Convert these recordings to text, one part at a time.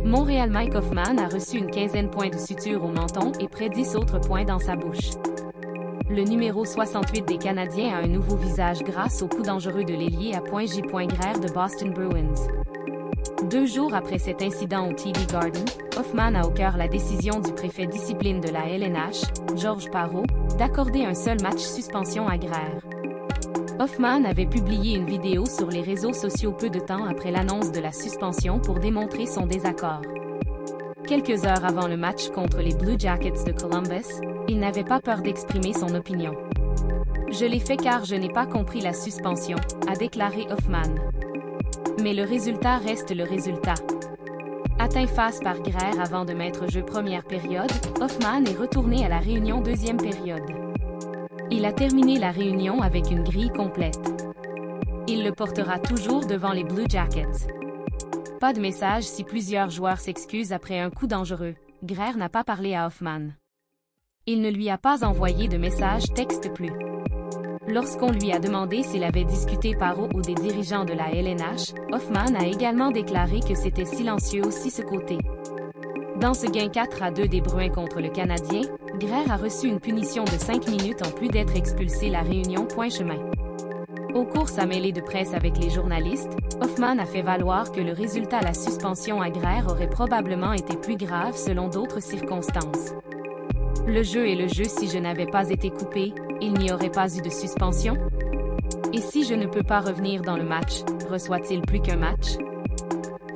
Montréal Mike Hoffman a reçu une quinzaine points de suture au menton et près 10 autres points dans sa bouche. Le numéro 68 des Canadiens a un nouveau visage grâce au coup dangereux de l'ailier à J. Greer de Boston Bruins. 2 jours après cet incident au TD Garden, Hoffman a au cœur la décision du préfet discipline de la LNH, Georges Parrot, d'accorder un seul match suspension à Greer. Hoffman avait publié une vidéo sur les réseaux sociaux peu de temps après l'annonce de la suspension pour démontrer son désaccord. Quelques heures avant le match contre les Blue Jackets de Columbus, il n'avait pas peur d'exprimer son opinion. « Je l'ai fait car je n'ai pas compris la suspension », a déclaré Hoffman. Mais le résultat reste le résultat. Atteint face par Greer avant de mettre jeu première période, Hoffman est retourné à la réunion deuxième période. Il a terminé la réunion avec une grille complète. Il le portera toujours devant les Blue Jackets. Pas de message si plusieurs joueurs s'excusent après un coup dangereux. Greer n'a pas parlé à Hoffman. Il ne lui a pas envoyé de message texte plus. Lorsqu'on lui a demandé s'il avait discuté Parrot ou des dirigeants de la LNH, Hoffman a également déclaré que c'était silencieux aussi ce côté. Dans ce gain 4-2 des Bruins contre le Canadien, Greer a reçu une punition de 5 minutes en plus d'être expulsé la réunion point chemin. Au cours sa mêlée de presse avec les journalistes, Hoffman a fait valoir que le résultat la suspension à Greer aurait probablement été plus grave selon d'autres circonstances. Le jeu est le jeu, si je n'avais pas été coupé, il n'y aurait pas eu de suspension? Et si je ne peux pas revenir dans le match, reçoit-il plus qu'un match?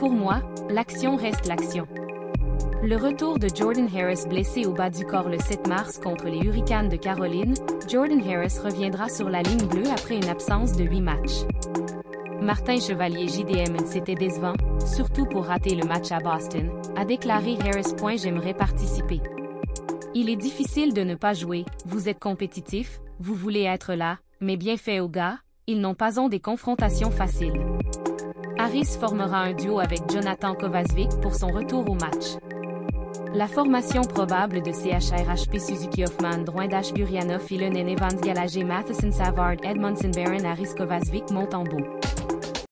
Pour moi, l'action reste l'action. Le retour de Jordan Harris blessé au bas du corps le 7 mars contre les Hurricanes de Caroline, Jordan Harris reviendra sur la ligne bleue après une absence de 8 matchs. Martin Chevalier JDM, c'était décevant, surtout pour rater le match à Boston, a déclaré Harris. J'aimerais participer. Il est difficile de ne pas jouer, vous êtes compétitif, vous voulez être là, mais bien fait aux gars, ils n'ont pas des confrontations faciles. Harris formera un duo avec Jonathan Kovacevic pour son retour au match. La formation probable de CHRHP Suzuki Hoffman Drouin Gurianov Ilonen Evans Gallagher Matheson Savard Edmondson Barron Harris Kovacevic monte en beau.